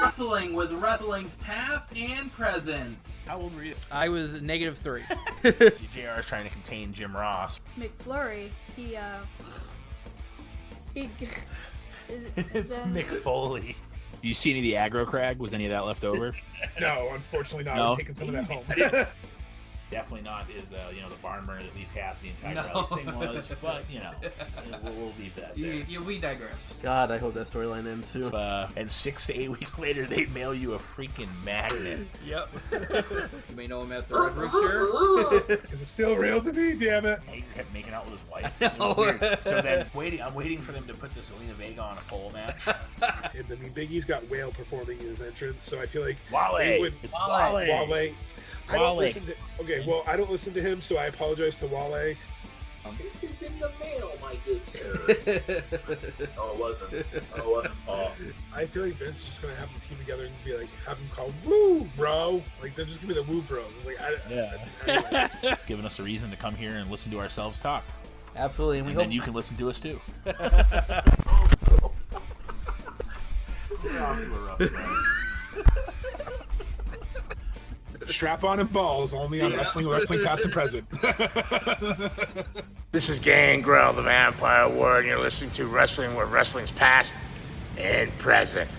Wrestling with wrestling's past and present. How old were you? I was -3. JR is trying to contain Jim Ross. McFlurry, It's Mick Foley. Do you see any of the aggro crag? Was any of that left over? No, unfortunately not. No? I'm taking some of that home. Definitely not is the barn burner that Lee Cassidy and Tiger Ellis thing was, but we'll leave that there. We digress. God, I hope that storyline ends soon. And 6 to 8 weeks later, they mail you a freaking magnet. Yep. You may know him as the Red Rooster. Because it's still real to me, damn it. He kept making out with his wife. It was weird. So then, I'm waiting for them to put the Selena Vega on a pole match. And I mean, Big E's got Whale performing in his entrance, so I feel like Wale. they would. It's Wale. Wale. I don't listen to. Okay, well, I don't listen to him, so I apologize to Wale. This is in the mail, my good sir. No, it wasn't. Paul. I feel like Vince is just gonna have them team together and be like, have them called Woo Bro. Like they're just gonna be the Woo Bros. Like, anyway. Giving us a reason to come here and listen to ourselves talk. Absolutely, And then you can listen to us too. We're off to a rough start. Strap on and balls only on wrestling past and present. This is Gangrel, the Vampire Ward, and you're listening to Wrestling where wrestling's past and present.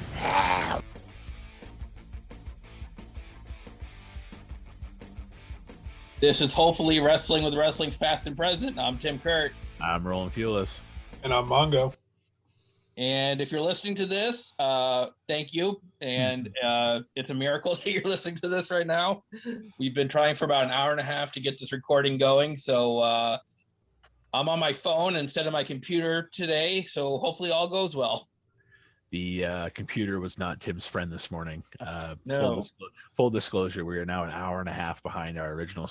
This is hopefully Wrestling with Wrestling's Past and Present. I'm Tim Kurt. I'm Roland Fuelis. And I'm Mongo. And if you're listening to this, thank you. And it's a miracle that you're listening to this right now. We've been trying for about an hour and a half to get this recording going. So I'm on my phone instead of my computer today. So hopefully all goes well. The computer was not Tim's friend this morning. No. Full disclosure, we are now an hour and a half behind our original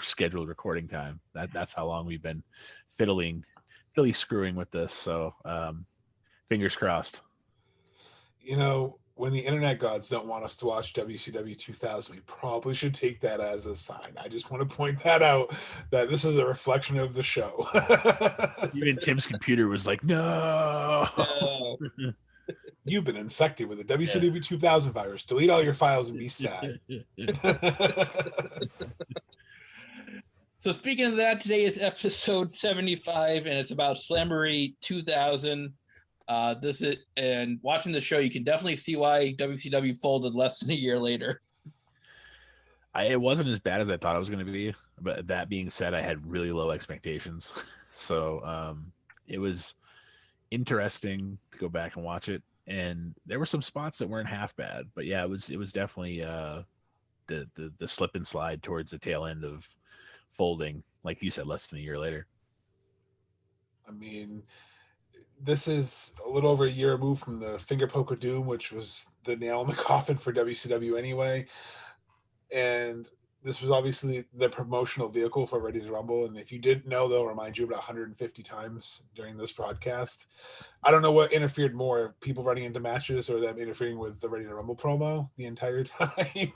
scheduled recording time. That's how long we've been fiddling, really screwing with this. So fingers crossed. You know, when the internet gods don't want us to watch WCW 2000, we probably should take that as a sign. I just want to point that out, that this is a reflection of the show. Even Tim's computer was like, no. You've been infected with the WCW 2000 virus. Delete all your files and be sad. So speaking of that, today is episode 75, and it's about Slamboree 2000. This is, and watching the show, you can definitely see why WCW folded less than a year later. It wasn't as bad as I thought it was going to be, but that being said, I had really low expectations. So it was interesting to go back and watch it, and there were some spots that weren't half bad. But yeah, it was definitely the slip and slide towards the tail end of folding, like you said, less than a year later. I mean, this is a little over a year removed from the Finger Poke of Doom, which was the nail in the coffin for WCW anyway. And this was obviously the promotional vehicle for Ready to Rumble. And if you didn't know, they'll remind you about 150 times during this broadcast. I don't know what interfered more, people running into matches or them interfering with the Ready to Rumble promo the entire time.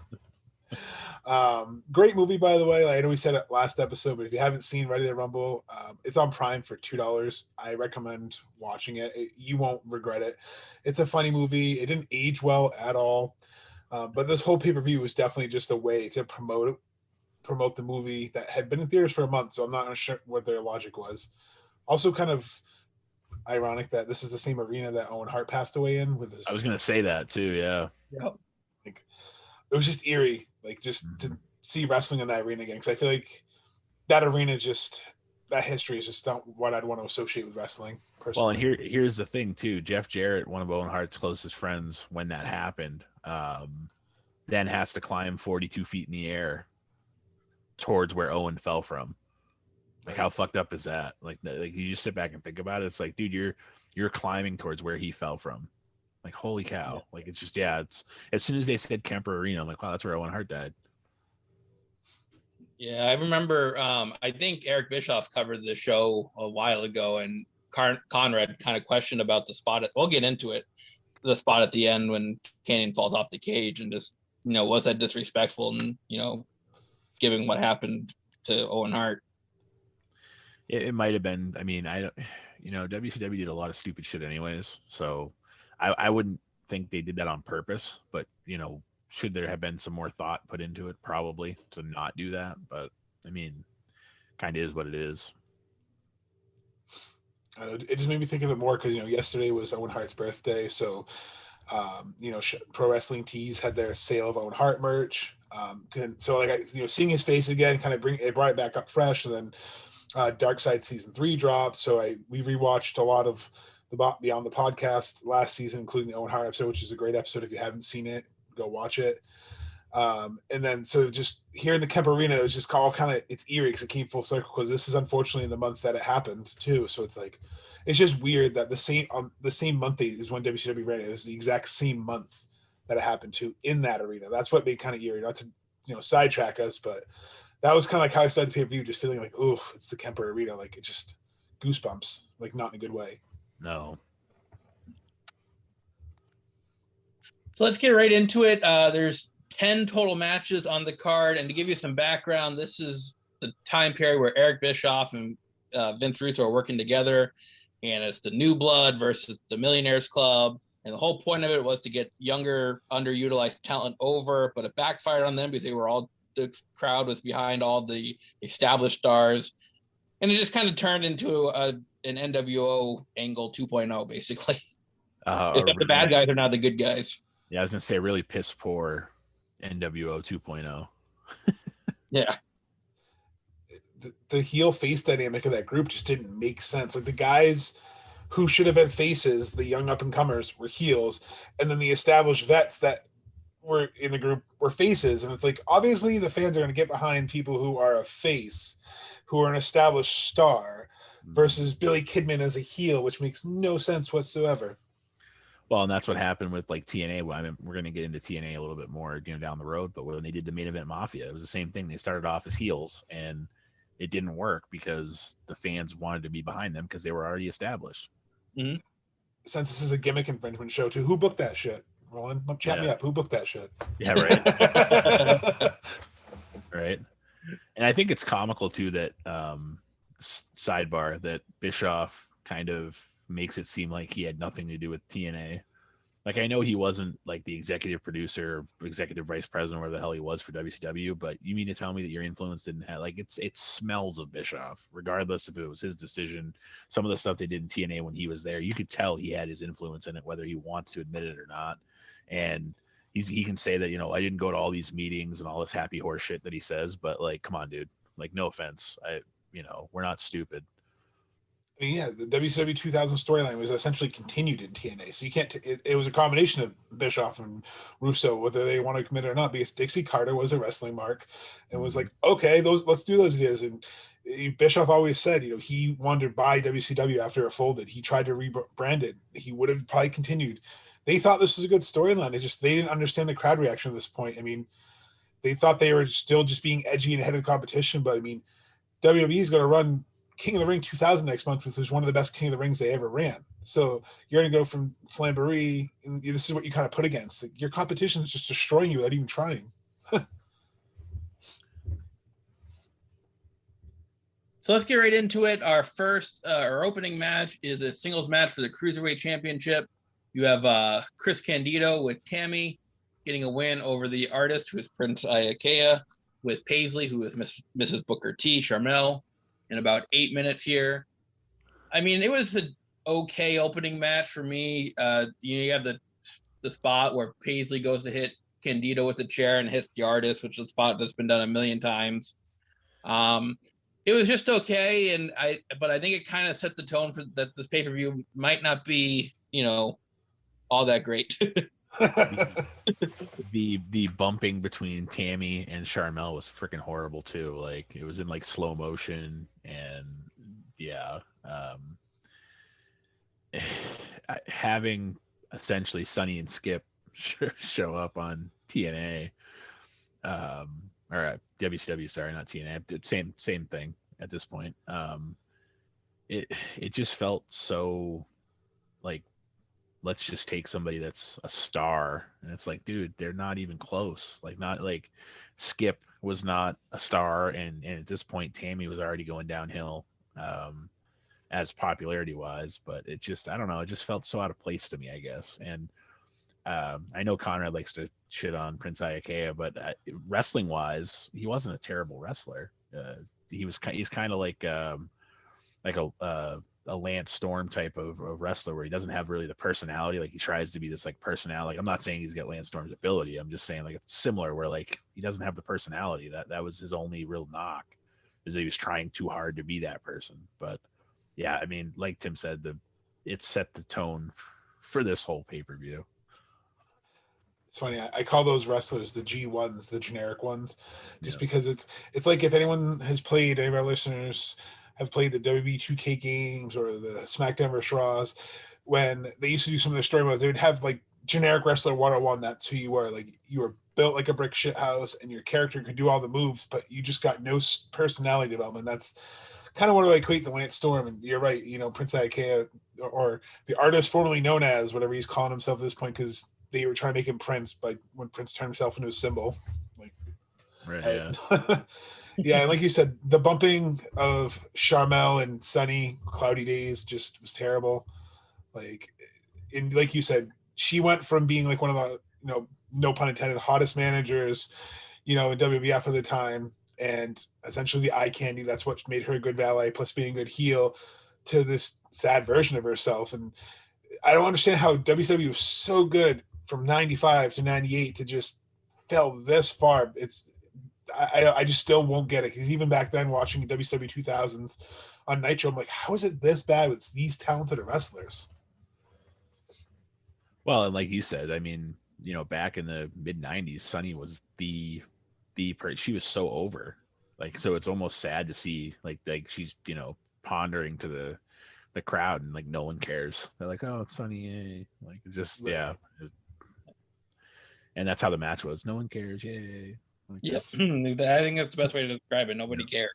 Great movie, by the way. Like, I know we said it last episode, but if you haven't seen Ready to Rumble, it's on Prime for $2. I recommend watching it. You won't regret it. It's a funny movie. It didn't age well at all, but this whole pay-per-view was definitely just a way to promote the movie that had been in theaters for a month, so I'm not sure what their logic was. Also kind of ironic that this is the same arena that Owen Hart passed away in. I was going to say that too, yeah. Yep. Like, it was just eerie, like just to see wrestling in that arena again, because I feel like that arena that history is just not what I'd want to associate with wrestling personally. Well, and here's the thing too. Jeff Jarrett, one of Owen Hart's closest friends when that happened, then has to climb 42 feet in the air towards where Owen fell from. Like, how fucked up is that? Like you just sit back and think about it. It's like, dude, you're climbing towards where he fell from. Like, holy cow. Yeah. Like, it's just, it's as soon as they said Kemper Arena, I'm like, wow, that's where Owen Hart died. Yeah, I remember, I think Eric Bischoff covered the show a while ago, and Conrad kind of questioned about the spot. We'll get into it. The spot at the end when Canyon falls off the cage, and just, was that disrespectful and, given what happened to Owen Hart? It might have been. I mean, WCW did a lot of stupid shit anyways, so I wouldn't think they did that on purpose, but should there have been some more thought put into it? Probably to not do that, but I mean, kind of is what it is. It just made me think of it more because yesterday was Owen Hart's birthday, so Pro Wrestling Tees had their sale of Owen Hart merch. So like seeing his face again kind of brought it back up fresh. And then Dark Side season 3 dropped, so we rewatched a lot of the Beyond the Podcast last season, including the Owen Hart episode, which is a great episode. If you haven't seen it, go watch it. And then so just here in the Kemp Arena, it was just all kind of, it's eerie because it came full circle because this is unfortunately the month that it happened too. So it's like, it's just weird that the same month is when WCW ran it. It was the exact same month that it happened to in that arena. That's what made kind of eerie. Not to sidetrack us, but that was kind of like how I started the pay-per-view, just feeling like, oh, it's the Kemper Arena. Like it just goosebumps, like not in a good way. No. So let's get right into it. There's 10 total matches on the card, and to give you some background, this is the time period where Eric Bischoff and Vince Russo are working together, and it's the New Blood versus the Millionaires Club, and the whole point of it was to get younger, underutilized talent over, but it backfired on them because the crowd was behind all the established stars, and it just kind of turned into an NWO angle 2.0, basically. Except the bad guys are now the good guys. Yeah, I was gonna say really piss poor NWO 2.0. Yeah. The heel face dynamic of that group just didn't make sense. Like the guys who should have been faces, the young up and comers, were heels, and then the established vets that were in the group were faces. And it's like, obviously the fans are going to get behind people who are a face, who are an established star, versus Billy Kidman as a heel, which makes no sense whatsoever. Well, and that's what happened with like TNA. Well, I mean, we're going to get into TNA a little bit more, down the road. But when they did the Main Event Mafia, it was the same thing. They started off as heels, and it didn't work because the fans wanted to be behind them because they were already established. Mm-hmm. Since this is a gimmick infringement show, too, who booked that shit? Roland, chat me up. Who booked that shit? Yeah, right. Right. And I think it's comical too that sidebar that Bischoff kind of makes it seem like he had nothing to do with TNA. Like, I know he wasn't like the executive producer, executive vice president, whatever the hell he was for WCW, but you mean to tell me that your influence didn't have, like, it smells of Bischoff, regardless if it was his decision. Some of the stuff they did in TNA when he was there, you could tell he had his influence in it, whether he wants to admit it or not. And he can say that, I didn't go to all these meetings and all this happy horse shit that he says, but like, come on, dude, like, no offense. We're not stupid. I mean, yeah, the WCW 2000 storyline was essentially continued in TNA. So you can't, it was a combination of Bischoff and Russo, whether they want to commit it or not, because Dixie Carter was a wrestling mark and was like, okay, let's do those ideas. And Bischoff always said, he wanted to buy WCW after it folded. He tried to rebrand it. He would have probably continued. They thought this was a good storyline. They didn't understand the crowd reaction at this point. I mean, they thought they were still just being edgy and ahead of the competition. But I mean, WWE is going to run King of the Ring 2000 next month, which is one of the best King of the Rings they ever ran. So you're going to go from Slamboree, and this is what you kind of put against. Like, your competition is just destroying you without even trying. So let's get right into it. Our opening match is a singles match for the Cruiserweight Championship. You have Chris Candido with Tammy getting a win over the Artist, who is Prince Iakea, with Paisley, who is Mrs. Booker T, Charmel, in about 8 minutes here. I mean, it was an okay opening match for me. You have the spot where Paisley goes to hit Candido with the chair and hits the Artist, which is a spot that's been done a million times. It was just okay, but I think it kind of set the tone for that this pay-per-view might not be, all that great. The bumping between Tammy and Charmel was freaking horrible too. Like, it was in like slow motion, and yeah, having essentially Sonny and Skip show up on TNA, or WCW, sorry, not TNA, same thing at this point. It just felt so like, let's just take somebody that's a star, and it's like, dude, they're not even close. Like, not like Skip was not a star, and at this point Tammy was already going downhill as popularity wise, but it just, I don't know, it just felt so out of place to me, I guess. And I know Conrad likes to shit on Prince Iakea, but wrestling wise, he wasn't a terrible wrestler. He's kind of like a Lance Storm type of wrestler where he doesn't have really the personality. Like he tries to be this like personality. Like, I'm not saying he's got Lance Storm's ability. I'm just saying like it's similar where like he doesn't have the personality. That was his only real knock, is that he was trying too hard to be that person. But yeah, I mean, like Tim said, it set the tone for this whole pay-per-view. It's funny. I call those wrestlers the G1s, the generic ones, just because it's like if anyone has played, any of our listeners have played the WWE 2K games or the SmackDown vs. Raws, when they used to do some of their story modes, they would have like generic wrestler 101. That's who you were. Like you were built like a brick shit house, and your character could do all the moves, but you just got no personality development. That's kind of what I equate to Lance Storm. And you're right. Prince Iakea or the artist formerly known as whatever he's calling himself at this point, because they were trying to make him Prince, but when Prince turned himself into a symbol, like, right, yeah. Yeah, and like you said, the bumping of Charmel and Sunny Cloudy Days just was terrible. Like you said, she went from being like one of the, no pun intended, hottest managers, in WWF at the time, and essentially the eye candy. That's what made her a good valet, plus being a good heel, to this sad version of herself. And I don't understand how WCW was so good from 95 to 98 to just fell this far. I just still won't get it, because even back then watching WCW 2000s on Nitro, I'm like, how is it this bad with these talented wrestlers? Well, and like you said, I mean, back in the mid 90s, Sunny was she was so over. Like, so it's almost sad to see like she's, pondering to the crowd, and like no one cares. They're like, oh, it's Sunny, yay. Like, it's just, yeah. And that's how the match was. No one cares, yay. Like, yep. I think that's the best way to describe it. Nobody cared.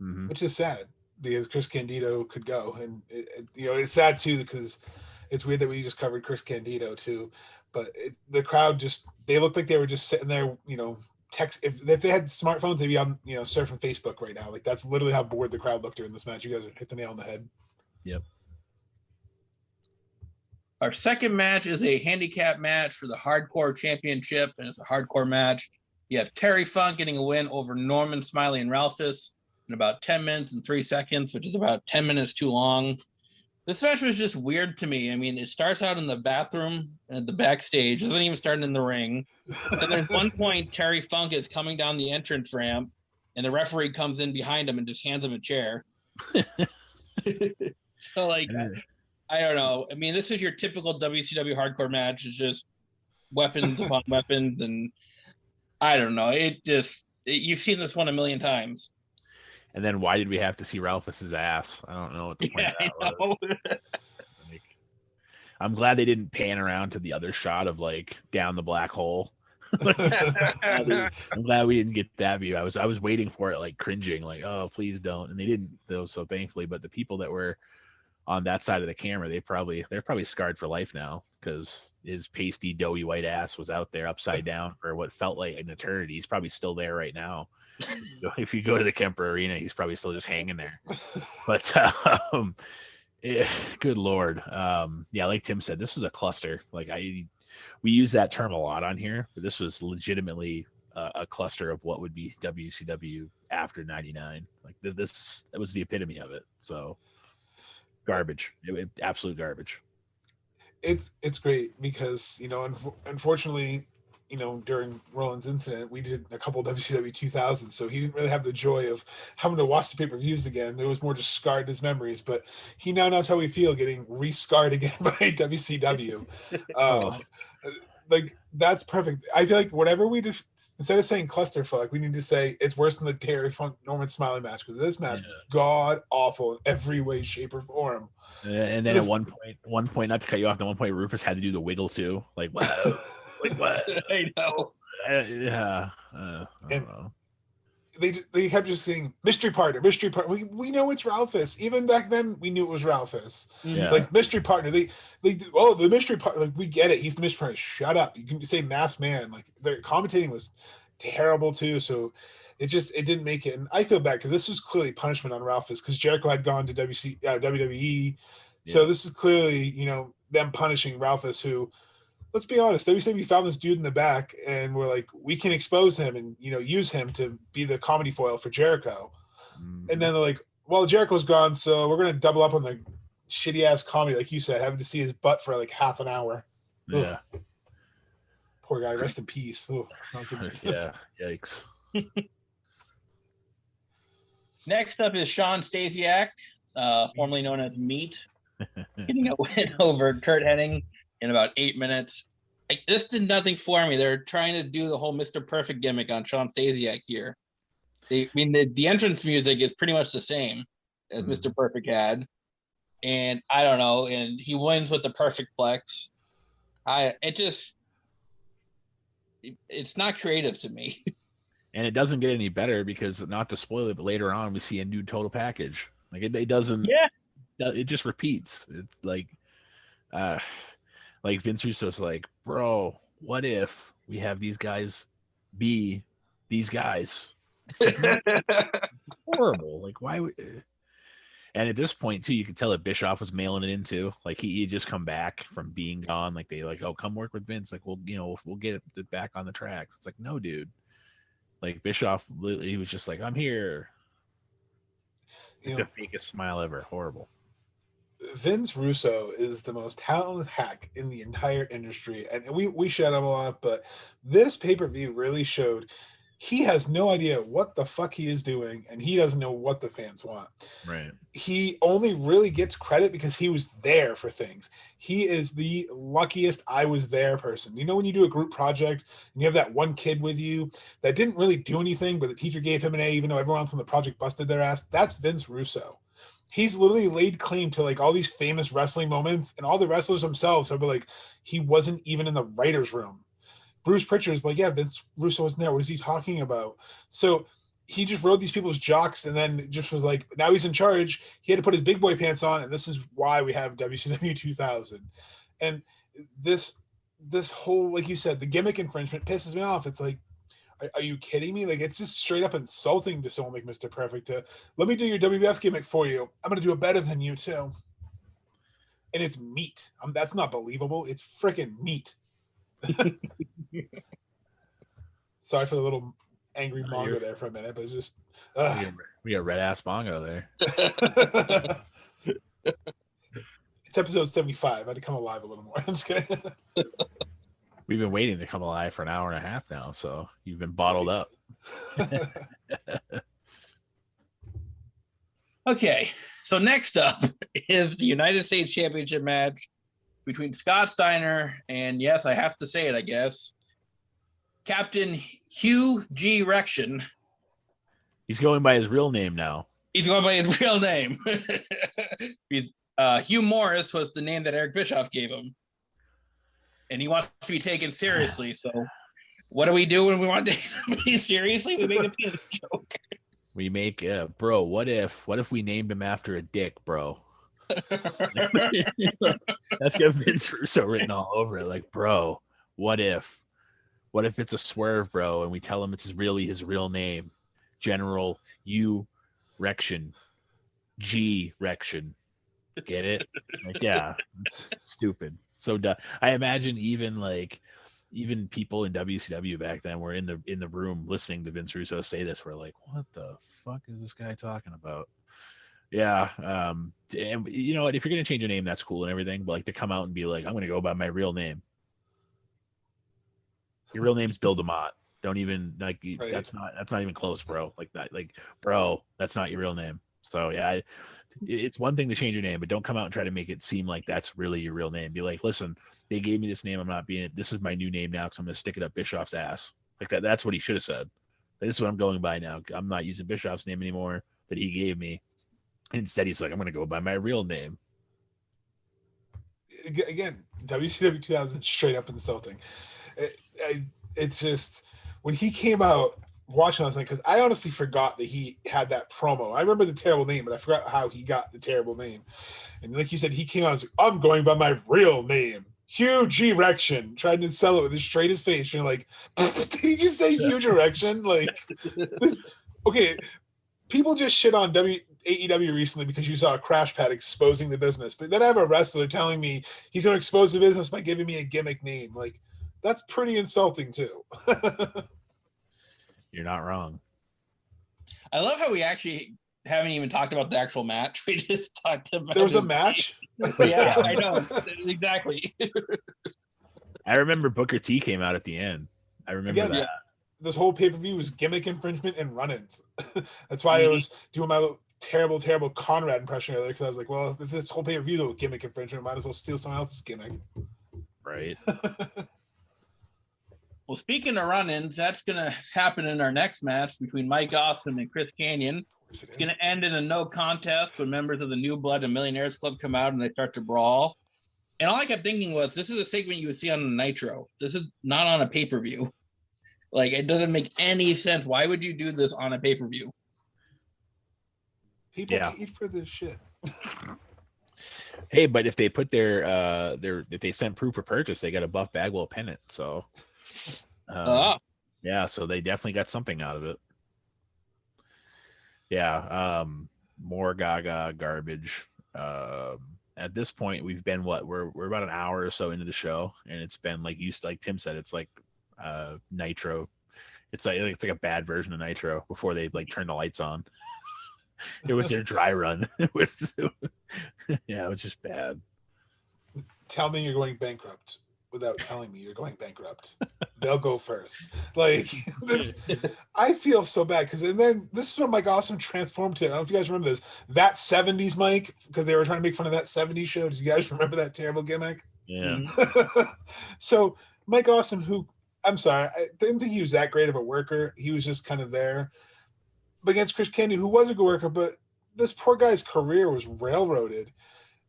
Mm-hmm. Which is sad, because Chris Candido could go. And, it's sad too, because it's weird that we just covered Chris Candido too. But the crowd they looked like they were just sitting there, text. If they had smartphones, they'd be on, surfing Facebook right now. Like, that's literally how bored the crowd looked during this match. You guys hit the nail on the head. Yep. Our second match is a handicap match for the Hardcore Championship, and it's a hardcore match. You have Terry Funk getting a win over Norman Smiley and Ralphus in about 10 minutes and 3 seconds, which is about 10 minutes too long. This match was just weird to me. I mean, it starts out in the bathroom at the backstage. It doesn't even start in the ring. And there's one point Terry Funk is coming down the entrance ramp, and the referee comes in behind him and just hands him a chair. So, like, I don't know. I mean, this is your typical WCW hardcore match. It's just weapons upon weapons, and I don't know. You've seen this one a million times. And then why did we have to see Ralphus's ass? I don't know what the point of that was. Like, I'm glad they didn't pan around to the other shot of like down the black hole. I'm glad we didn't get that view. I was waiting for it, like cringing, like, oh, please don't. And they didn't, though, so thankfully. But the people that were on that side of the camera, they're probably scarred for life now, because his pasty, doughy white ass was out there upside down for what felt like an eternity. He's probably still there right now. So if you go to the Kemper Arena, he's probably still just hanging there. But good Lord. Yeah, like Tim said, this was a cluster. Like we use that term a lot on here, but this was legitimately a cluster of what would be WCW after 99. Like this was the epitome of it. So garbage. Absolute garbage. It's great because, unfortunately, during Roland's incident, we did a couple of WCW 2000s, so he didn't really have the joy of having to watch the pay-per-views again. It was more just scarred in his memories, but he now knows how we feel getting re-scarred again by WCW. Like, that's perfect. I feel like whatever we just, instead of saying clusterfuck, we need to say it's worse than the Terry Funk Norman Smiley match, because this match was god awful in every way, shape, or form. And then at one point, not to cut you off, at one point Rufus had to do the wiggle too. Like, wow. Like, what? I know. Yeah. I don't know. They kept just saying mystery partner. We know it's Ralphus. Even back then, we knew it was Ralphus. Yeah. Like, mystery partner. The mystery partner. Like, we get it. He's the mystery partner. Shut up. You can say masked man. Like, their commentating was terrible too. So it didn't make it. And I feel bad because this was clearly punishment on Ralphus, because Jericho had gone to WWE. So this is clearly them punishing Ralphus, who let's be honest. WCW found this dude in the back, and we're like, we can expose him and use him to be the comedy foil for Jericho. Mhm. And then they're like, well, Jericho's gone, so we're gonna double up on the shitty ass comedy, like you said, having to see his butt for like half an hour. Yeah. Ugh. Poor guy. Rest in peace. Ugh, not good. Yeah. Yikes. Next up is Sean Stasiak, formerly known as Meat, getting a win over Kurt Hennig in about 8 minutes. This did nothing for me. They're trying to do the whole Mr. Perfect gimmick on Sean Stasiak here. The entrance music is pretty much the same as Mr. Perfect had. And I don't know. And he wins with the perfect plex. It's not creative to me. And it doesn't get any better because, not to spoil it, but later on we see a new total package. Like it doesn't. Yeah. It just repeats. It's like Vince Russo's like, bro, what if we have these guys be these guys? It's like, horrible. Like, why would? And at this point too, you could tell that Bischoff was mailing it in too. Like he just come back from being gone. Like they like, oh, come work with Vince. Like, well, we'll get it back on the tracks. It's like, no, dude. Like Bischoff, he was just like, I'm here. The fakest smile ever. Horrible. Vince Russo is the most talented hack in the entire industry, and we shed him a lot, but this pay-per-view really showed he has no idea what the fuck he is doing, and he doesn't know what the fans want. Right. He only really gets credit because he was there for things. He is the luckiest I was there person. When you do a group project and you have that one kid with you that didn't really do anything, but the teacher gave him an A, even though everyone else on the project busted their ass. That's Vince Russo. He's literally laid claim to like all these famous wrestling moments, and all the wrestlers themselves have been like, he wasn't even in the writer's room. Bruce Pritchard's like, yeah, Vince Russo wasn't there. What is he talking about? So he just rode these people's jocks and then just was like, now he's in charge. He had to put his big boy pants on, and this is why we have WCW 2000. And this whole, like you said, the gimmick infringement pisses me off. It's like, are you kidding me? Like, it's just straight up insulting to someone like Mr. Perfect to, let me do your WWF gimmick for you. I'm going to do it better than you too. And it's meat. That's not believable. It's freaking meat. Sorry for the little angry Mongo there for a minute, but it's just we got red ass Mongo there. It's episode 75. I had to come alive a little more. I'm just kidding. We've been waiting to come alive for an hour and a half now, so you've been bottled up. Okay, so next up is the United States Championship match between Scott Steiner and, yes, I have to say it, I guess, Captain Hugh G. Rection. He's going by his real name now. He's going by his real name. Hugh Morris was the name that Eric Bischoff gave him. And he wants to be taken seriously. So what do we do when we want to take somebody seriously? We make a peanut joke. We make, bro, what if we named him after a dick, bro? That's got Vince Russo written all over it. Like, bro, what if it's a swerve, bro, and we tell him it's really his real name, General U. Rection, G. Rection. Get it? Like, yeah, it's stupid. So I imagine even people in WCW back then were in the room listening to Vince Russo say this. We're like, what the fuck is this guy talking about? Yeah. And you know what? If you're going to change your name, that's cool and everything. But like to come out and be like, I'm going to go by my real name. Your real name's Bill DeMott. Don't even like, right. That's not even close, bro. Like that, like, bro, that's not your real name. So yeah, it's one thing to change your name, but don't come out and try to make it seem like that's really your real name. Be like, listen, they gave me this name. I'm not being it. This is my new name now because I'm going to stick it up Bischoff's ass. Like that. That's what he should have said. This is what I'm going by now. I'm not using Bischoff's name anymore that he gave me. Instead, he's like, I'm going to go by my real name. Again, WCW 2000 straight up insulting. It's just, when he came out watching last night, because I honestly forgot that he had that promo. I remember the terrible name, but I forgot how he got the terrible name. And like you said, he came out and was like, I'm going by my real name. Huge erection, trying to sell it with his straightest face. You're like, did he just say huge erection? Like, this, okay, people just shit on AEW recently because you saw a crash pad exposing the business. But then I have a wrestler telling me he's going to expose the business by giving me a gimmick name. Like, that's pretty insulting too. You're not wrong. I love how we actually haven't even talked about the actual match. We just talked about There was a match? Yeah, I know. Exactly. I remember Booker T came out at the end. I remember that. This whole pay-per-view was gimmick infringement and run-ins. That's why I was doing my terrible, terrible Conrad impression earlier, because I was like, well, if this whole pay-per-view is gimmick infringement, might as well steal someone else's gimmick. Right. Well, speaking of run-ins, that's going to happen in our next match between Mike Awesome and Chris Kanyon. It's going to end in a no contest when members of the New Blood and Millionaires Club come out and they start to brawl. And all I kept thinking was, this is a segment you would see on a Nitro. This is not on a pay-per-view. Like, it doesn't make any sense. Why would you do this on a pay-per-view? People pay for this shit. Hey, but if they put their if they sent proof of purchase, they got a Buff Bagwell pennant. So yeah, so they definitely got something out of it. Yeah, more Gaga garbage. At this point, we've been we're about an hour or so into the show, and it's been like Tim said, it's like Nitro. It's like a bad version of Nitro before they like turn the lights on. It was their dry run with yeah, it was just bad. Tell me you're going bankrupt without telling me you're going bankrupt. They'll go first. Like this, I feel so bad because and then this is what Mike Awesome transformed to. I don't know if you guys remember this. That 70s Mike, because they were trying to make fun of that 70s show. Do you guys remember that terrible gimmick? Yeah. So Mike Awesome, who I'm sorry, I didn't think he was that great of a worker. He was just kind of there. But against Chris Kanyon, who was a good worker, but this poor guy's career was railroaded,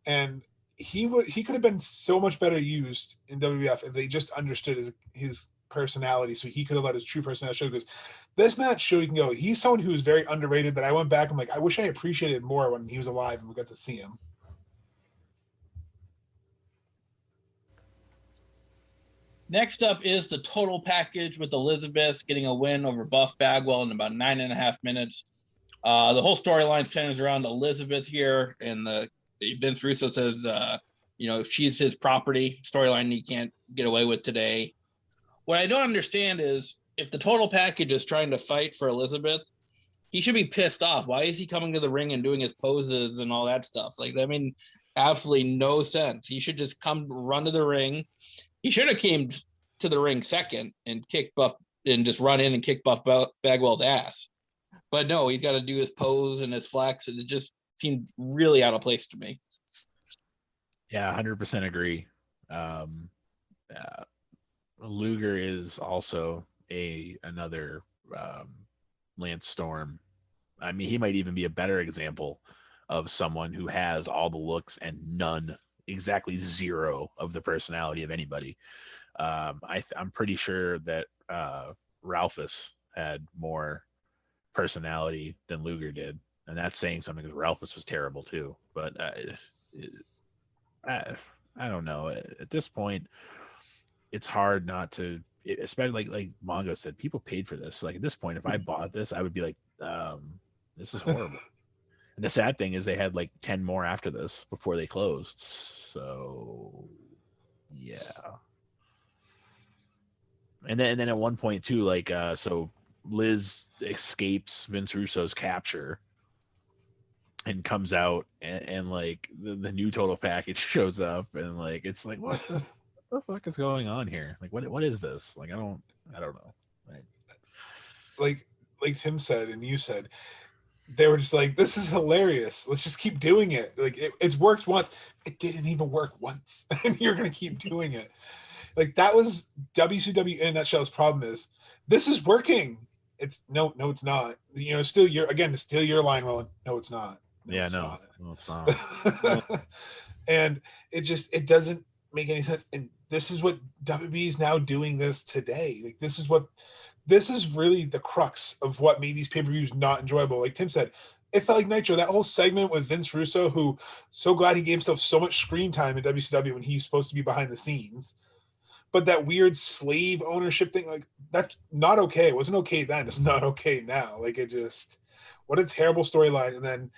and he could have been so much better used in WWF if they just understood his personality, so he could have let his true personality show. Because this match showed you can go. He's someone who is very underrated. That I went back and like, I wish I appreciated more when he was alive and we got to see him. Next up is the total package with Elizabeth getting a win over Buff Bagwell in about 9.5 minutes. The whole storyline centers around Elizabeth here, and Vince Russo says, she's his property. Storyline he can't get away with today. What I don't understand is if the total package is trying to fight for Elizabeth, he should be pissed off. Why is he coming to the ring and doing his poses and all that stuff? Like, I mean, absolutely no sense. He should just run to the ring. He should have came to the ring second and kick Buff and just run in and kick Buff Bagwell's ass. But no, he's got to do his pose and his flex, and it just seemed really out of place to me. Yeah, 100% agree. Luger is also another Lance Storm. I mean, he might even be a better example of someone who has all the looks and exactly zero of the personality of anybody. I'm pretty sure that Ralphus had more personality than Luger did, and that's saying something because Ralphus was terrible too. But I don't know. At this point, it's hard not to, especially like Mongo said, people paid for this. Like at this point, if I bought this, I would be like, this is horrible. And the sad thing is they had like 10 more after this before they closed. So yeah. And then at one point too, like so Liz escapes Vince Russo's capture and comes out and like the new total package shows up and like it's like what the fuck is going on here? Like what is this? Like I don't know. Right. Like Tim said and you said, they were just like, this is hilarious. Let's just keep doing it. Like it's worked once. It didn't even work once. And you're gonna keep doing it. Like that was WCW in a nutshell's problem is this is working. It's no, it's not. Still your line, Roland. No, it's not. No, it's not. And it doesn't make any sense. And this is what WB is now doing this today. Like this is really the crux of what made these pay-per-views not enjoyable. Like Tim said, it felt like Nitro. That whole segment with Vince Russo, who so glad he gave himself so much screen time in WCW when he's supposed to be behind the scenes. But that weird slave ownership thing, like that's not okay. It wasn't okay then. It's not okay now. Like what a terrible storyline. And then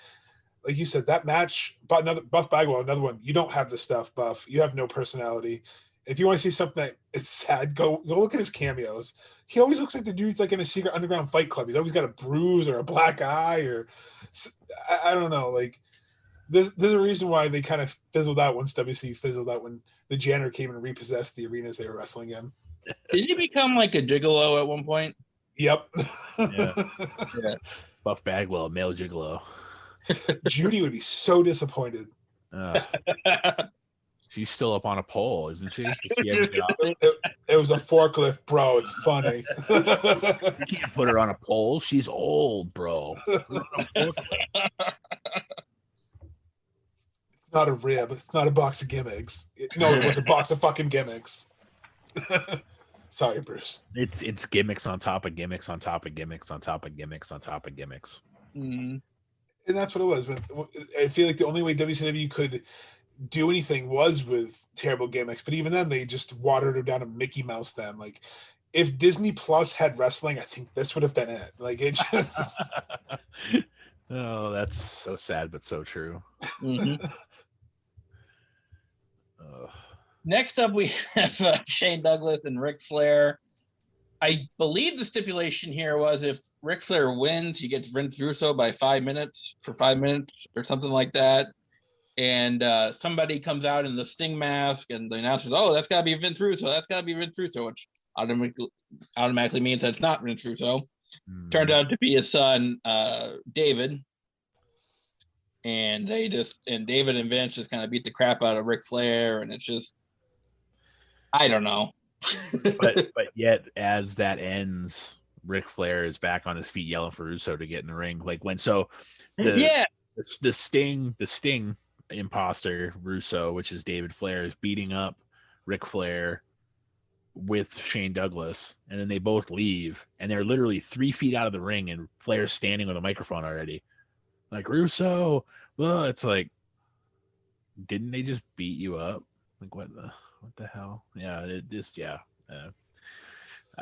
like you said, that match, but Buff Bagwell, another one. You don't have the stuff, Buff. You have no personality. If you want to see something that is sad, go look at his cameos. He always looks like the dude's like in a secret underground fight club. He's always got a bruise or a black eye, or I don't know. Like there's a reason why they kind of fizzled out once WC fizzled out when the janitor came and repossessed the arenas they were wrestling in. Did he become like a gigolo at one point? Yep. Yeah. Yeah. Buff Bagwell, male gigolo. Judy would be so disappointed. She's still up on a pole, isn't she? Did she ever get off? It was a forklift, bro. It's funny. You can't put her on a pole. She's old, bro. It's not a rib. It's not a box of gimmicks. No, it was a box of fucking gimmicks. Sorry, Bruce. It's gimmicks on top of gimmicks on top of gimmicks on top of gimmicks on top of gimmicks. Mm-hmm. And that's what it was. I feel like the only way WCW could do anything was with terrible gimmicks, but even then they just watered her down to Mickey Mouse them. Like if Disney Plus had wrestling, I think this would have been it. Like it just Oh, that's so sad but so true. Mm-hmm. Next up, we have Shane Douglas and Ric Flair. I believe the stipulation here was if Ric Flair wins, he gets Vince Russo by 5 minutes for 5 minutes or something like that. And somebody comes out in the Sting mask, and the announcer says, "Oh, that's got to be Vince Russo. That's got to be Vince Russo," which automatically means that it's not Vince Russo. Turned out to be his son, David. And David and Vince just kind of beat the crap out of Ric Flair, and it's just, I don't know. but yet, as that ends, Ric Flair is back on his feet yelling for Russo to get in the ring. Like the Sting imposter Russo, which is David Flair, is beating up Ric Flair with Shane Douglas, and then they both leave, and they're literally 3 feet out of the ring, and Flair's standing with a microphone already. Like, Russo, well, it's like, didn't they just beat you up? Like, what the hell? Yeah, I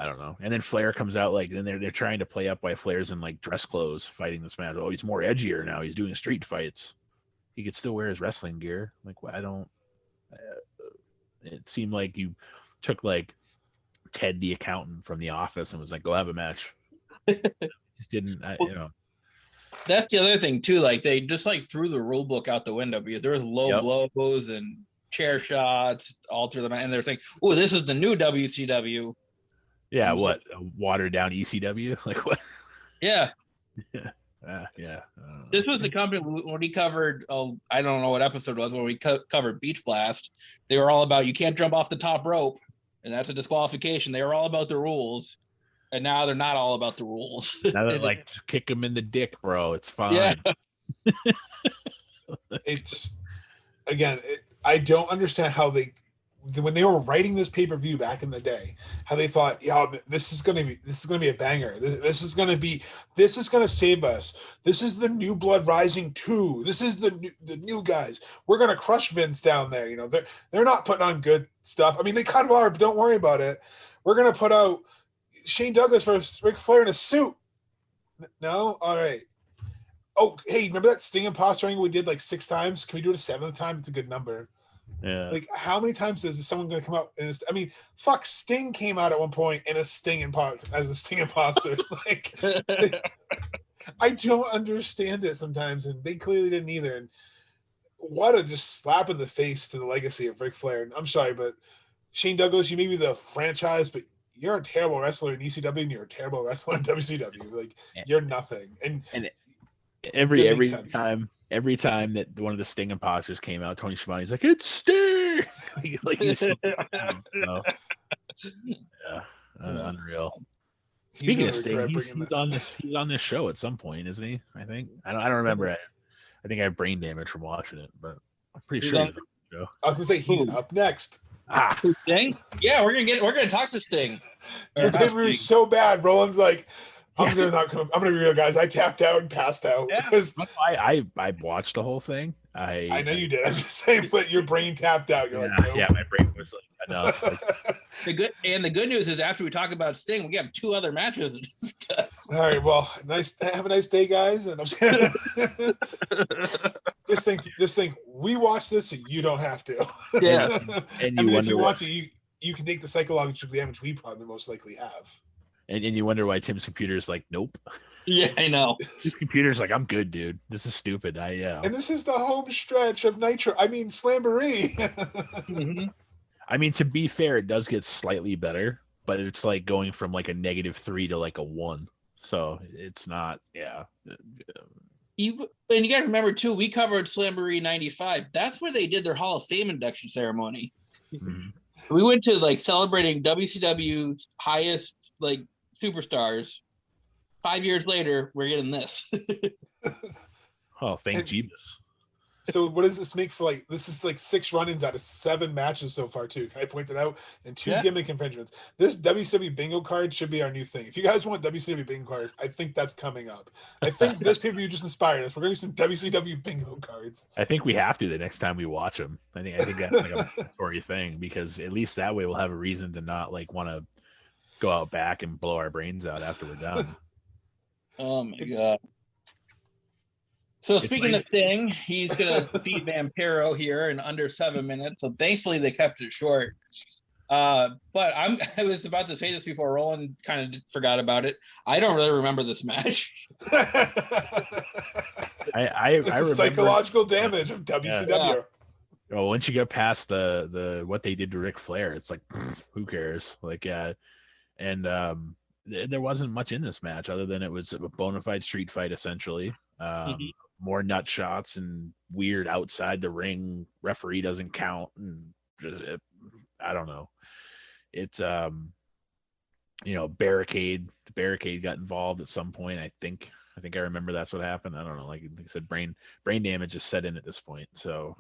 don't know. And then Flair comes out, like, then they're trying to play up why Flair's in like dress clothes fighting this match. Oh, he's more edgier now. He's doing street fights. He could still wear his wrestling gear. Like, I don't. It seemed like you took like Ted the accountant from The Office and was like, "Go have a match." Just didn't, That's the other thing too. Like they just like threw the rule book out the window because there was low blows and chair shots, alter them, and they're saying, "Oh, this is the new WCW." Yeah, what watered down ECW? Like what? Yeah. Yeah. This was the company when we covered. I don't know what episode it was when we covered Beach Blast. They were all about you can't jump off the top rope, and that's a disqualification. They were all about the rules. And now they're not all about the rules. Now they're like, kick him in the dick, bro. It's fine. Yeah. It's again, I don't understand how when they were writing this pay-per-view back in the day, how they thought, yeah, this is gonna be a banger. This is gonna save us. This is the New Blood Rising 2. This is the new guys. We're gonna crush Vince down there. You know, they're not putting on good stuff. I mean, they kind of are, but don't worry about it. We're gonna put out Shane Douglas versus Ric Flair in a suit. No? All right. Oh, hey, remember that Sting imposter angle we did like 6 times? Can we do it a 7th time? It's a good number. Yeah. Like, how many times is someone going to come out? I mean, fuck, Sting came out at one point in a Sting imposter. Like, I don't understand it sometimes, and they clearly didn't either. And what a just slap in the face to the legacy of Ric Flair. And I'm sorry, but Shane Douglas, you may be the franchise, but you're a terrible wrestler in ECW and you're a terrible wrestler in WCW. Like, you're nothing. And every time that one of the Sting imposters came out, Tony Schiavone's like, "It's Sting!" Like he's so, unreal. Speaking of Sting, he's on this show at some point, isn't he? I think I don't remember. I think I have brain damage from watching it, but I'm pretty sure he's on the show. I was gonna say he's up next. Sting? Yeah, we're gonna talk to Sting. The pay-per-view is so bad. Roland's like, I'm gonna be real, guys. I tapped out and passed out. Yeah. Because I watched the whole thing. I know you did. I'm just saying, but your brain tapped out. You're like, nope. Yeah, my brain was like, enough. Like, The good news is after we talk about Sting, we have 2 other matches to discuss. All right, well, have a nice day, guys. And I'm just think we watch this and you don't have to. Yeah. And I mean, if you want to, you can take the psychological damage we probably most likely have. And you wonder why Tim's computer is like, nope. Yeah, I know. His computer's like, I'm good, dude. This is stupid. And this is the home stretch of Nitro. I mean, Slamboree. Mm-hmm. I mean, to be fair, it does get slightly better, but it's like going from like a -3 to like a 1. So it's not, yeah. And you got to remember too, we covered Slamboree '95. That's where they did their Hall of Fame induction ceremony. Mm-hmm. We went to like celebrating WCW's highest like superstars. 5 years later, we're getting this. Oh, thank Jeebus. So what does this make for like, this is like 6 run-ins out of 7 matches so far too. Can I point that out? And 2 gimmick infringements. This WCW bingo card should be our new thing. If you guys want WCW bingo cards, I think that's coming up. I think this pay-per-view just inspired us. We're going to do some WCW bingo cards. I think we have to the next time we watch them. I think that's like a mandatory thing, because at least that way we'll have a reason to not like want to go out back and blow our brains out after we're done. Oh my god. So speaking of Sting, he's gonna defeat Vampiro here in under 7 minutes. So thankfully they kept it short. But I was about to say this before Roland kind of forgot about it. I don't really remember this match. I remember psychological damage of WCW. Yeah. Well, once you get past the what they did to Ric Flair, it's like, who cares? Like, and there wasn't much in this match other than it was a bona fide street fight essentially. More nut shots and weird outside the ring. Referee doesn't count, and I don't know. It's barricade got involved at some point. I think I remember that's what happened. I don't know. Like I said, brain damage is set in at this point. So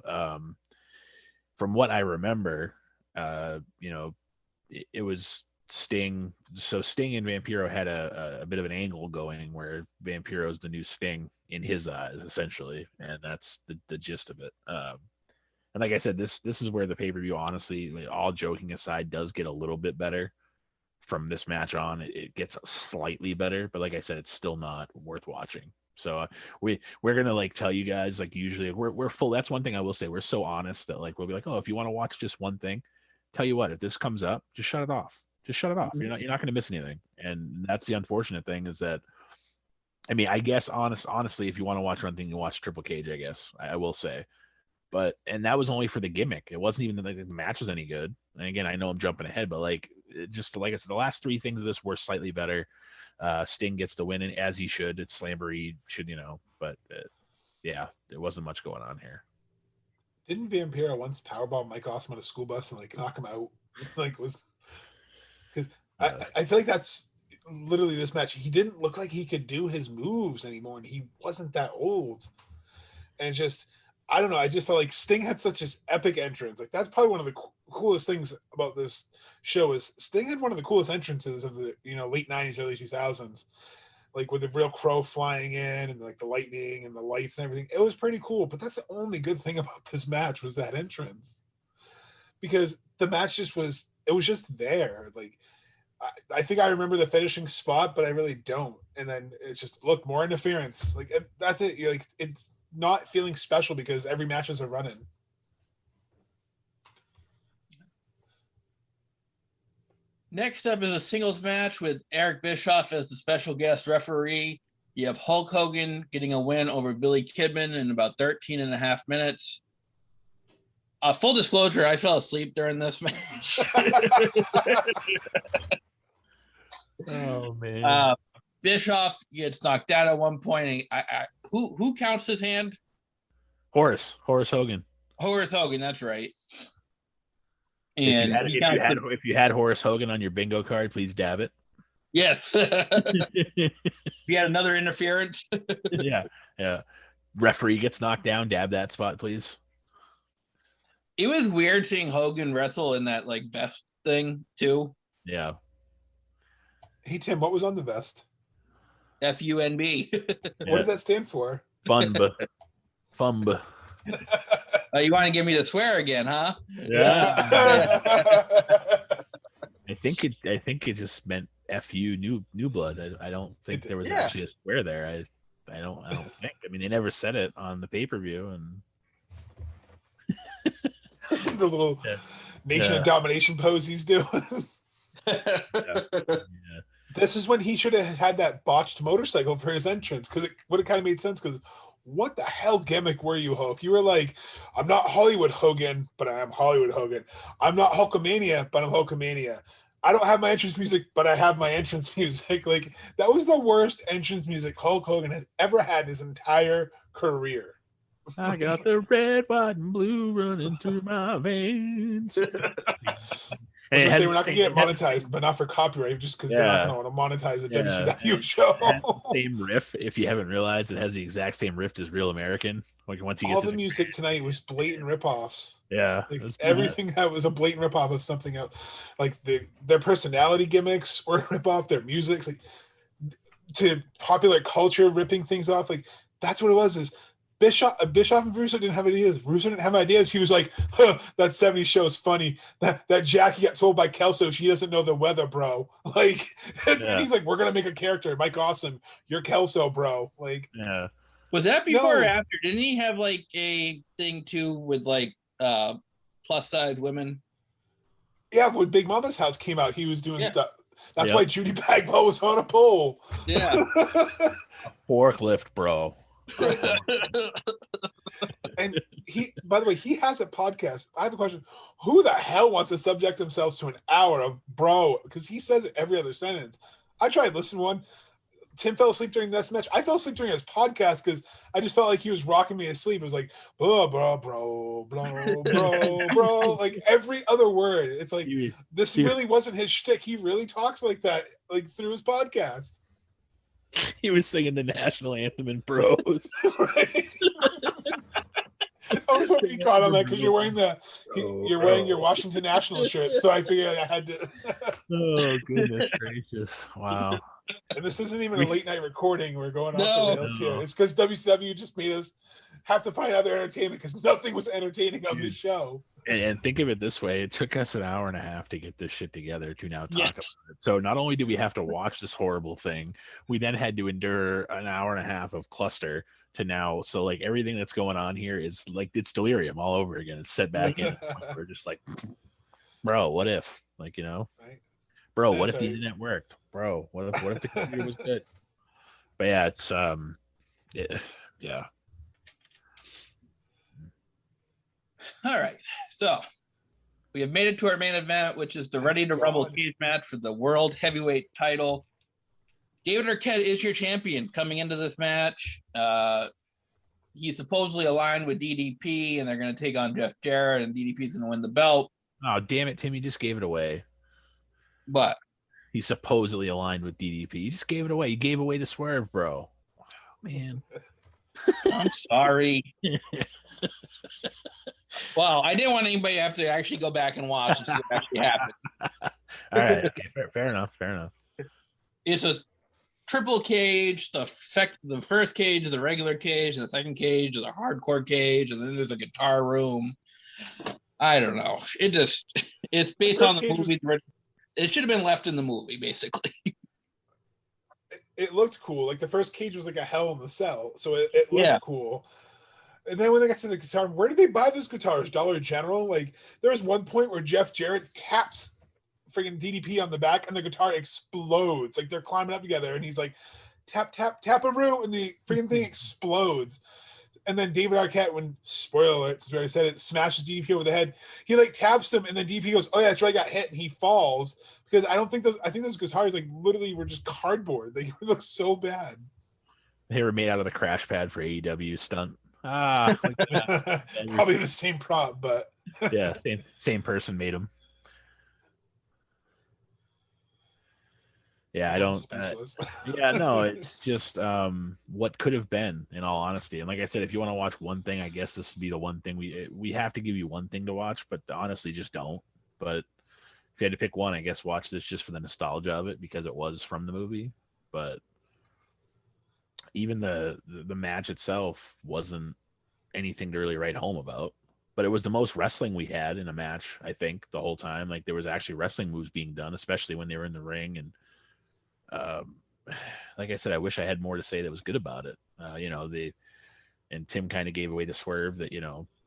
from what I remember, it was Sting. So Sting and Vampiro had a bit of an angle going where Vampiro's the new Sting in his eyes, essentially, and that's the gist of it. And like I said, this is where the pay-per-view, honestly, all joking aside, does get a little bit better from this match on. It gets slightly better, but like I said, it's still not worth watching. So we're gonna like tell you guys, like usually we're full. That's one thing I will say. We're so honest that like we'll be like, oh, if you want to watch just one thing, tell you what, if this comes up, just shut it off. Just shut it off. You're not going to miss anything. And that's the unfortunate thing is that, I mean, I guess honestly, if you want to watch one thing, you watch Triple Cage, I guess I will say, and that was only for the gimmick. It wasn't even like the match was any good. And again, I know I'm jumping ahead, but like, just like I said, the last 3 things of this were slightly better. Sting gets the win, and as he should. It's Slamboree, should, but yeah, there wasn't much going on here. Didn't Vampiro once powerbomb Mike Awesome on a school bus and like knock him out? Like was. Because I feel like that's literally this match. He didn't look like he could do his moves anymore, and he wasn't that old. And just, I don't know. I just felt like Sting had such an epic entrance. Like that's probably one of the coolest things about this show is Sting had one of the coolest entrances of the late '90s, early 2000s. Like with the real crow flying in and like the lightning and the lights and everything. It was pretty cool. But that's the only good thing about this match was that entrance, because the match it was just there. Like, I think I remember the finishing spot, but I really don't. And then it's just, look, more interference. Like, that's it. You're like, it's not feeling special because every match is a run-in. Next up is a singles match with Eric Bischoff as the special guest referee. You have Hulk Hogan getting a win over Billy Kidman in about 13 and a half minutes. Full disclosure, I fell asleep during this match. Oh man! Bischoff gets knocked out at one point. Who counts his hand? Horace Hogan. Horace Hogan, that's right. And if you had Horace Hogan on your bingo card, please dab it. Yes. If you had another interference. Yeah. Referee gets knocked down. Dab that spot, please. It was weird seeing Hogan wrestle in that like vest thing too. Yeah. Hey Tim, what was on the vest? FUNB. What does that stand for? Fumb. You want to get me to swear again, huh? Yeah. I think it just meant F you, new blood. I don't think there was actually a swear there. I don't think. I mean, they never said it on the pay-per-view, and the little nation of domination pose he's doing. This is when he should have had that botched motorcycle for his entrance, because it would have kind of made sense. Because what the hell gimmick were you, Hulk? You were like, I'm not Hollywood Hogan, but I am Hollywood Hogan. I'm not Hulkamania, but I'm Hulkamania. I don't have my entrance music, but I have my entrance music. Like, that was the worst entrance music Hulk Hogan has ever had his entire career. I got the red, white, and blue running through my veins. We're not going to get monetized, but not for copyright, just because they're not going to want to monetize a WCW show. It has the same riff. If you haven't realized, it has the exact same riff as Real American. Like once he gets all the music tonight was blatant ripoffs. Yeah, like everything that was a blatant ripoff of something else. Like their personality gimmicks were a ripoff. Their music's like to popular culture ripping things off. Like that's what it was. Is Bischoff and Russo didn't have ideas. Russo didn't have ideas. He was like, huh, that 70s show is funny. That Jackie got told by Kelso she doesn't know the weather, bro. Like, and he's like, we're going to make a character. Mike Awesome, you're Kelso, bro. Like, yeah. Was that before or after? Didn't he have like a thing too with like plus size women? Yeah, when Big Mama's House came out, he was doing stuff. That's why Judy Bagwell was on a pole. Yeah. Forklift, bro. And he, by the way, he has a podcast. I have a question. Who the hell wants to subject themselves to an hour of bro? Because he says it every other sentence. I tried to listen to one. Tim fell asleep during this match. I fell asleep during his podcast because I just felt like he was rocking me asleep. It was like bro, like every other word. It's like this really wasn't his shtick. He really talks like that, like through his podcast. He was singing the national anthem in Bros. Right. I was hoping you caught on that because you're wearing your Washington National shirt, so I figured I had to. Oh goodness gracious! Wow. And this isn't even a late night recording. We're going off the rails here. It's because WCW just made us have to find other entertainment because nothing was entertaining on this show. And think of it this way: it took us an hour and a half to get this shit together to now talk about it. So not only did we have to watch this horrible thing, we then had to endure an hour and a half of cluster to now. So like everything that's going on here is like it's delirium all over again. It's set back in. We're just like, bro, what if? Like, you know, right. Bro, what if the internet worked? Bro, what if the computer was good? But yeah, it's yeah. All right, so we have made it to our main event, which is the Ready to Rumble cage match for the World Heavyweight title. David Arquette is your champion coming into this match. He's supposedly aligned with DDP, and they're going to take on Jeff Jarrett, and DDP's going to win the belt. Oh, damn it, Tim, you just gave it away. But he's supposedly aligned with DDP. You just gave it away. You gave away the swerve, bro. Wow, man. I'm sorry. Well, I didn't want anybody to have to actually go back and watch and see what actually happened. All right, okay, fair enough. It's a triple cage. The first cage is the regular cage, and the second cage is a hardcore cage, and then there's a guitar room. I don't know. It's based on the movie. It should have been left in the movie, basically. It looked cool. Like the first cage was like a Hell in the Cell, so it looked cool. And then when they got to the guitar, where did they buy those guitars? Dollar General? Like there was one point where Jeff Jarrett taps freaking DDP on the back and the guitar explodes. Like they're climbing up together and he's like, tap, tap, tap-a-roo, and the freaking thing explodes. And then David Arquette, when, spoiler alert, that's where I said it, smashes DDP over the head. He like taps him and then DDP goes, oh yeah, that's right, I got hit, and he falls. Because I think those guitars like literally were just cardboard. They look so bad. They were made out of the crash pad for AEW stunt. Like probably the same prop, but yeah, same person made them. Yeah, I don't. Yeah, no, it's just what could have been, in all honesty. And like I said, if you want to watch one thing, I guess this would be the one thing we have to give you one thing to watch, but honestly, just don't. But if you had to pick one, I guess watch this just for the nostalgia of it because it was from the movie. But even the match itself wasn't anything to really write home about. But it was the most wrestling we had in a match, I think, the whole time. Like there was actually wrestling moves being done, especially when they were in the ring. And like I said, I wish I had more to say that was good about it. And Tim kind of gave away the swerve that,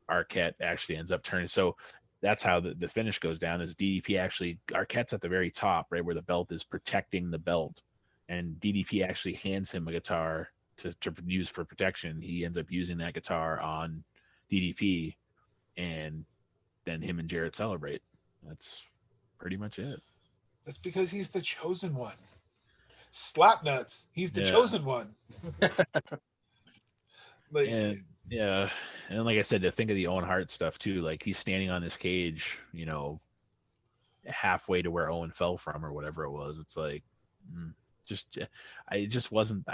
Arquette actually ends up turning. So that's how the finish goes down is DDP actually, Arquette's at the very top, right where the belt is protecting the belt. And DDP actually hands him a guitar to use for protection. He ends up using that guitar on DDP, and then him and Jarrett celebrate. That's pretty much it. That's because he's the chosen one. Slapnuts. He's the chosen one. And like I said, to think of the Owen Hart stuff too, like he's standing on this cage, halfway to where Owen fell from or whatever it was. It's like, I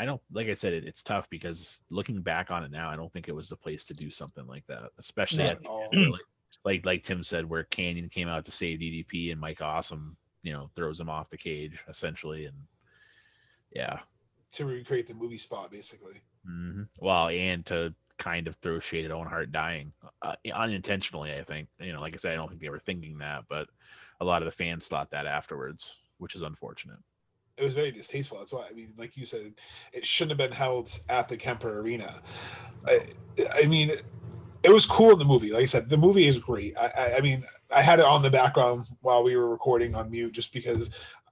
don't, like I said, it's tough because looking back on it now, I don't think it was the place to do something like that, especially at the end, like Tim said, where Canyon came out to save DDP and Mike Awesome, throws him off the cage essentially. And to recreate the movie spot, basically. Mm-hmm. Well, and to kind of throw shade at Owen Hart dying unintentionally, I think. Like I said, I don't think they were thinking that, but a lot of the fans thought that afterwards, which is unfortunate. It was very distasteful. That's why, like you said, it shouldn't have been held at the Kemper Arena. I mean, it was cool in the movie. Like I said, the movie is great. I had it on the background while we were recording on mute just because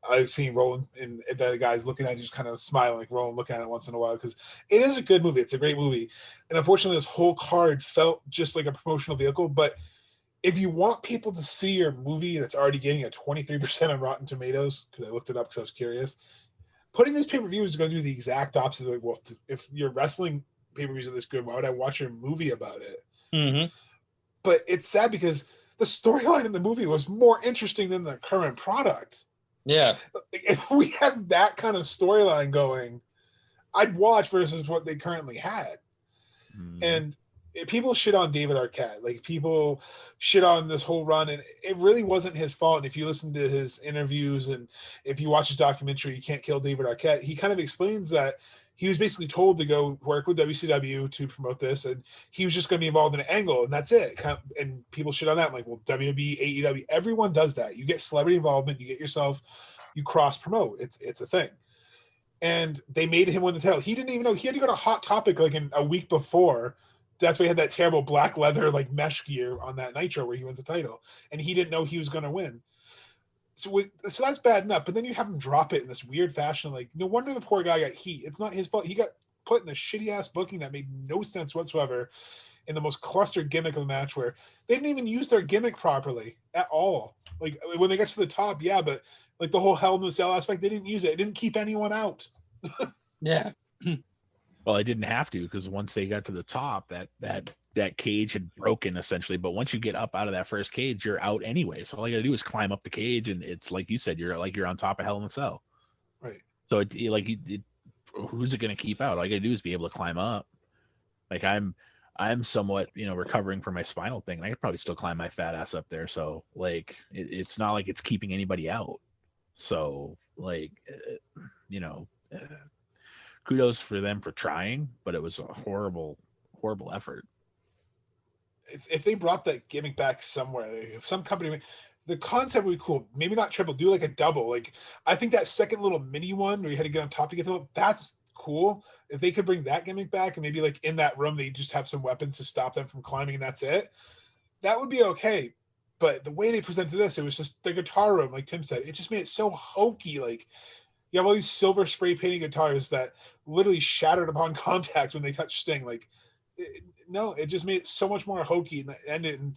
I've seen Roland and the guys looking at it, just kind of smiling, like Roland looking at it once in a while, because it is a good movie. It's a great movie. And unfortunately, this whole card felt just like a promotional vehicle. But if you want people to see your movie that's already getting a 23% on Rotten Tomatoes, because I looked it up because I was curious, putting this pay-per-view is going to do the exact opposite. Like, well, if your wrestling pay-per-views are this good, why would I watch your movie about it? Mm-hmm. But it's sad because the storyline in the movie was more interesting than the current product. Yeah. If we had that kind of storyline going, I'd watch versus what they currently had. And people shit on David Arquette. Like, people shit on this whole run, and it really wasn't his fault. And if you listen to his interviews and if you watch his documentary, You Can't Kill David Arquette, he kind of explains that he was basically told to go work with WCW to promote this, and he was just going to be involved in an angle, and that's it. And people shit on that. I'm like, well, WWE, AEW, everyone does that. You get celebrity involvement, you get yourself, you cross promote. It's a thing. And they made him win the title. He didn't even know. He had to go to Hot Topic like in a week before. That's why he had that terrible black leather like mesh gear on that Nitro where he wins the title, and he didn't know he was going to win. So that's bad enough, but then you have him drop it in this weird fashion. Like, no wonder the poor guy got heat. It's not his fault. He got put in the shitty ass booking that made no sense whatsoever, in the most clustered gimmick of the match where they didn't even use their gimmick properly at all. Like, when they got to the top, yeah, but like the whole Hell in the Cell aspect, they didn't use it. It didn't keep anyone out. Yeah. Well, I didn't have to, because once they got to the top, that cage had broken essentially. But once you get up out of that first cage, you're out anyway. So all you gotta do is climb up the cage, and it's like you said, you're on top of Hell in the Cell. Right. So who's it gonna keep out? All you gotta do is be able to climb up. Like I'm somewhat, recovering from my spinal thing, and I could probably still climb my fat ass up there. So like, it's not like it's keeping anybody out. So like, kudos for them for trying, but it was a horrible effort. If they brought that gimmick back somewhere, if some company, the concept would be cool. Maybe not triple, do like a double. Like, I think that second little mini one where you had to get on top to get to it, that's cool. If they could bring that gimmick back, and maybe like in that room they just have some weapons to stop them from climbing, and that's it, that would be okay. But the way they presented this, it was just the guitar room, like Tim said, it just made it so hokey. Like, you have all these silver spray painting guitars that literally shattered upon contact when they touched Sting. Like, it just made it so much more hokey, and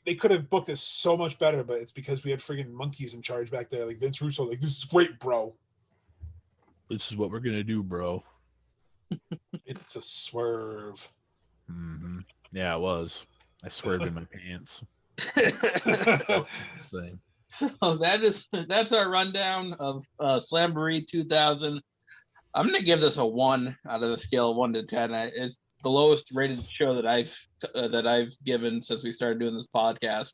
they could have booked this so much better, but it's because we had friggin' monkeys in charge back there, like Vince Russo. Like, this is great, bro. This is what we're gonna do, bro. It's a swerve. Mm-hmm. Yeah, it was. I swerved in my pants. So that's our rundown of Slamboree 2000. I'm gonna give this a 1 out of the scale of 1 to 10. It's the lowest rated show that I've given since we started doing this podcast.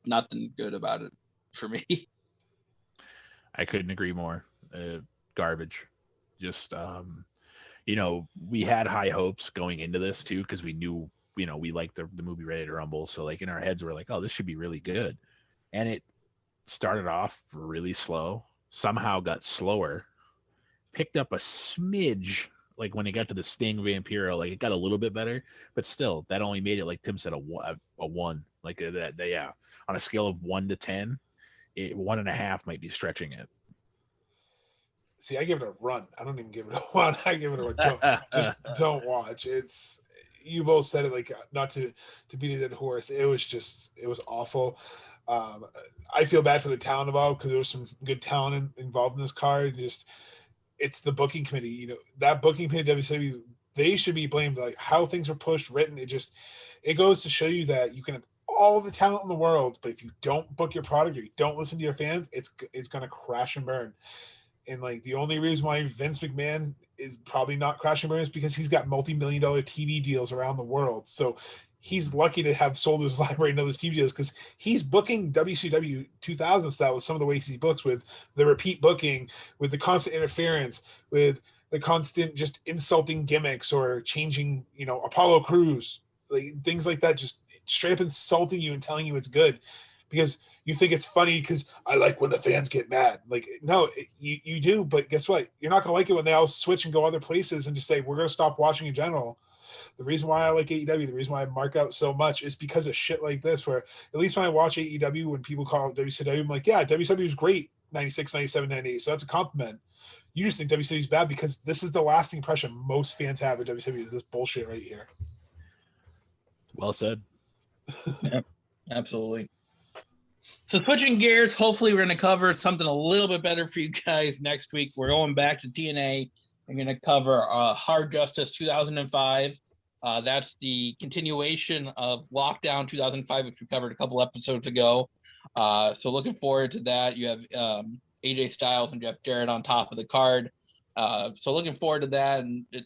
Nothing good about it for me. I couldn't agree more. Garbage. Just we had high hopes going into this too, because we knew, we liked the movie Ready to Rumble. So like in our heads, we're like, oh, this should be really good. And it started off really slow, somehow got slower, picked up a smidge. Like when it got to the Sting Vampiro, like it got a little bit better, but still, that only made it, like Tim said, a one. Like that, yeah. On a scale of 1 to 10, 1.5 might be stretching it. See, I give it a run. I don't even give it a 1. I give it a run. Don't watch. You both said it, like, not to beat a dead horse. It was awful. I feel bad for the talent involved, because there was some good talent involved in this card. It's the booking committee. That booking committee, WCW, they should be blamed. Like how things were pushed, written. It goes to show you that you can have all the talent in the world, but if you don't book your product or you don't listen to your fans, it's going to crash and burn. And like the only reason why Vince McMahon is probably not crashing and burn is because he's got multi-million-dollar TV deals around the world. So he's lucky to have sold his library and those TV deals, because he's booking WCW 2000 style with some of the ways he books, with the repeat booking, with the constant interference, with the constant just insulting gimmicks or changing, Apollo Crews, like things like that, just straight up insulting you and telling you it's good because you think it's funny because I like when the fans get mad. Like, no, you do, but guess what? You're not going to like it when they all switch and go other places and just say, we're going to stop watching in general. The reason why I like AEW, the reason why I mark out so much is because of shit like this, where at least when I watch AEW, when people call it WCW, I'm like, yeah, WCW is great, 96, 97, 98. So that's a compliment. You just think WCW is bad because this is the lasting impression most fans have of WCW, is this bullshit right here. Well said. Yep, absolutely. So switching gears, hopefully we're going to cover something a little bit better for you guys next week. We're going back to TNA. We're going to cover Hard Justice 2005. That's the continuation of Lockdown 2005, which we covered a couple episodes ago. So looking forward to that. You have AJ Styles and Jeff Jarrett on top of the card. So looking forward to that, and it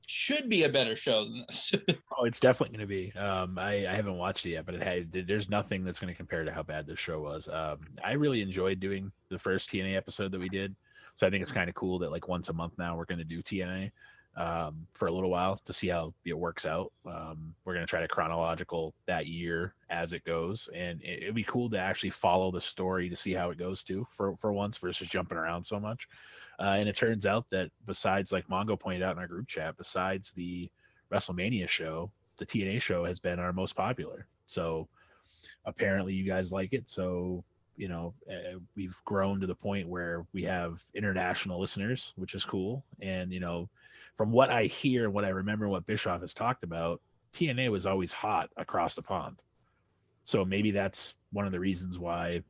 should be a better show than this. Oh, it's definitely going to be. I haven't watched it yet, but there's nothing that's going to compare to how bad this show was. I really enjoyed doing the first TNA episode that we did. So I think it's kind of cool that like once a month now we're going to do TNA for a little while to see how it works out. We're going to try to chronological that year as it goes, and it'd be cool to actually follow the story to see how it goes too for once versus jumping around so much. And it turns out that besides, like Mongo pointed out in our group chat, besides the WrestleMania show, the TNA show has been our most popular. So apparently you guys like it. So, we've grown to the point where we have international listeners, which is cool. And, from what I hear and what I remember, what Bischoff has talked about, TNA was always hot across the pond. So maybe that's one of the reasons why,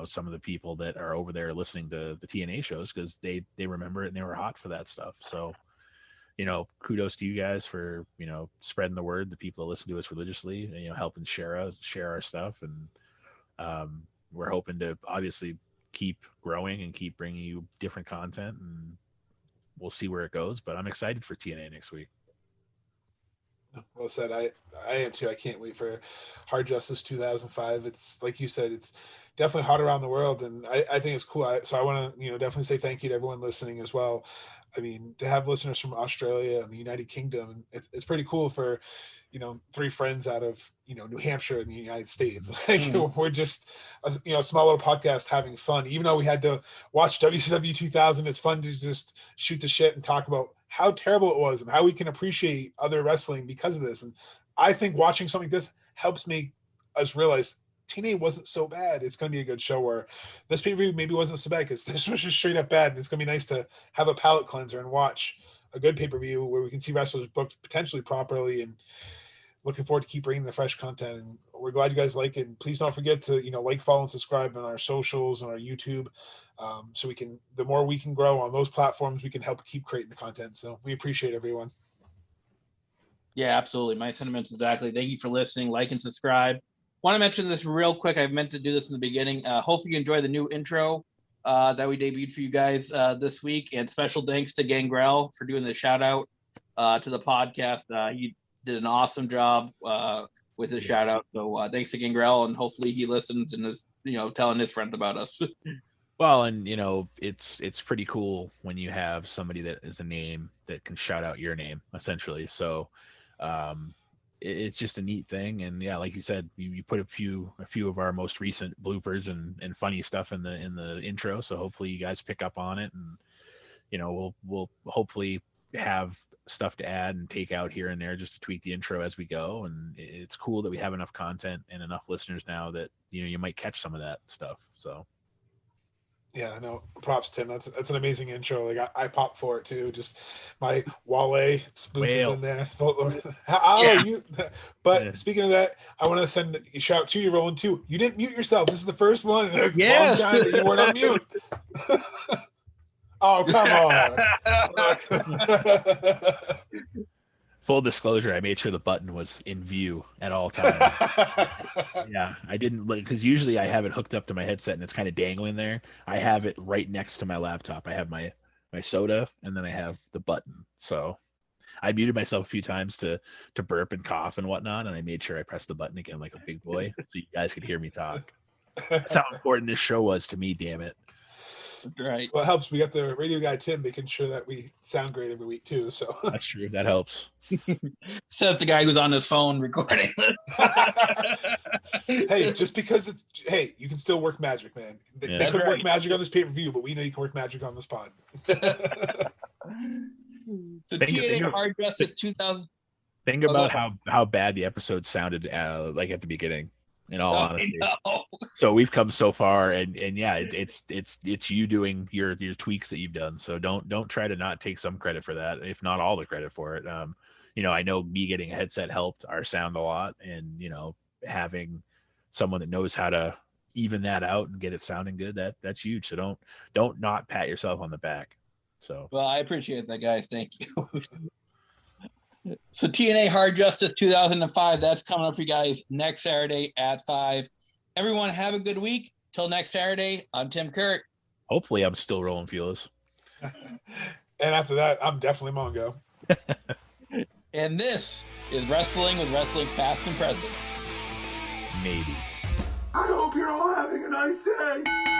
some of the people that are over there listening to the TNA shows, because they remember it and they were hot for that stuff. So, kudos to you guys for, spreading the word, the people that listen to us religiously, and, helping share our stuff. And we're hoping to obviously keep growing and keep bringing you different content, and we'll see where it goes. But I'm excited for TNA next week. Well said. I am too. I can't wait for Hard Justice 2005. It's like you said, it's definitely hot around the world, and I think it's cool. So I want to definitely say thank you to everyone listening as well. I mean, to have listeners from Australia and the United Kingdom, it's pretty cool for 3 friends out of New Hampshire in the United States. Like we're just a small little podcast having fun. Even though we had to watch WCW 2000, it's fun to just shoot the shit and talk about how terrible it was and how we can appreciate other wrestling because of this. And I think watching something like this helps make us realize TNA wasn't so bad. It's going to be a good show, where this pay-per-view maybe wasn't so bad because this was just straight up bad. And it's going to be nice to have a palate cleanser and watch a good pay-per-view where we can see wrestlers booked potentially properly, and looking forward to keep bringing the fresh content. And we're glad you guys like it. And please don't forget to, like, follow, and subscribe on our socials and our YouTube. So the more we can grow on those platforms, we can help keep creating the content. So we appreciate everyone. Yeah, absolutely. My sentiments exactly. Thank you for listening. Like and subscribe. Want to mention this real quick. I meant to do this in the beginning. Hopefully you enjoy the new intro that we debuted for you guys this week. And special thanks to Gangrel for doing the shout out to the podcast. He did an awesome job with his shout out. So thanks to Gangrel, and hopefully he listens and is telling his friends about us. Well, and it's pretty cool when you have somebody that is a name that can shout out your name essentially. So it's just a neat thing. And yeah, like you said, you put a few of our most recent bloopers and funny stuff in the intro. So hopefully you guys pick up on it, and we'll hopefully have stuff to add and take out here and there just to tweak the intro as we go. And it's cool that we have enough content and enough listeners now that you might catch some of that stuff. So yeah, no, props, Tim. That's an amazing intro. Like I popped for it too. Just my Wale spoof is in there. But speaking of that, I want to send a shout out to you, Roland, too. You didn't mute yourself. This is the first one in a long time that you weren't on mute. Oh, come on. Full disclosure, I made sure the button was in view at all times. Yeah, I didn't, because usually I have it hooked up to my headset and it's kind of dangling there. I have it right next to my laptop. I have my soda, and then I have the button. So I muted myself a few times to burp and cough and whatnot, and I made sure I pressed the button again like a big boy so you guys could hear me talk. That's how important this show was to me, damn it. Right. Well, it helps. We got the radio guy, Tim, making sure that we sound great every week, too. So that's true. That helps. Says the guy who's on his phone recording this. Hey, just because you can still work magic, man. They couldn't work magic on this pay-per-view, but we know you can work magic on this pod. So TNA Hard Justice 2000. Think about how bad the episode sounded like at the beginning, in all honesty. So we've come so far, and yeah, it's you doing your tweaks that you've done. So don't try to not take some credit for that, if not all the credit for it. I know me getting a headset helped our sound a lot, and having someone that knows how to even that out and get it sounding good, that's huge. So don't not pat yourself on the back. So well, I appreciate that, guys. Thank you. So TNA Hard Justice 2005, that's coming up for you guys next Saturday at 5. Everyone have a good week. Till next Saturday, I'm Tim Kirk. Hopefully I'm still rolling feelers. And after that, I'm definitely Mongo. And this is Wrestling with Wrestling's Past and Present. Maybe. I hope you're all having a nice day.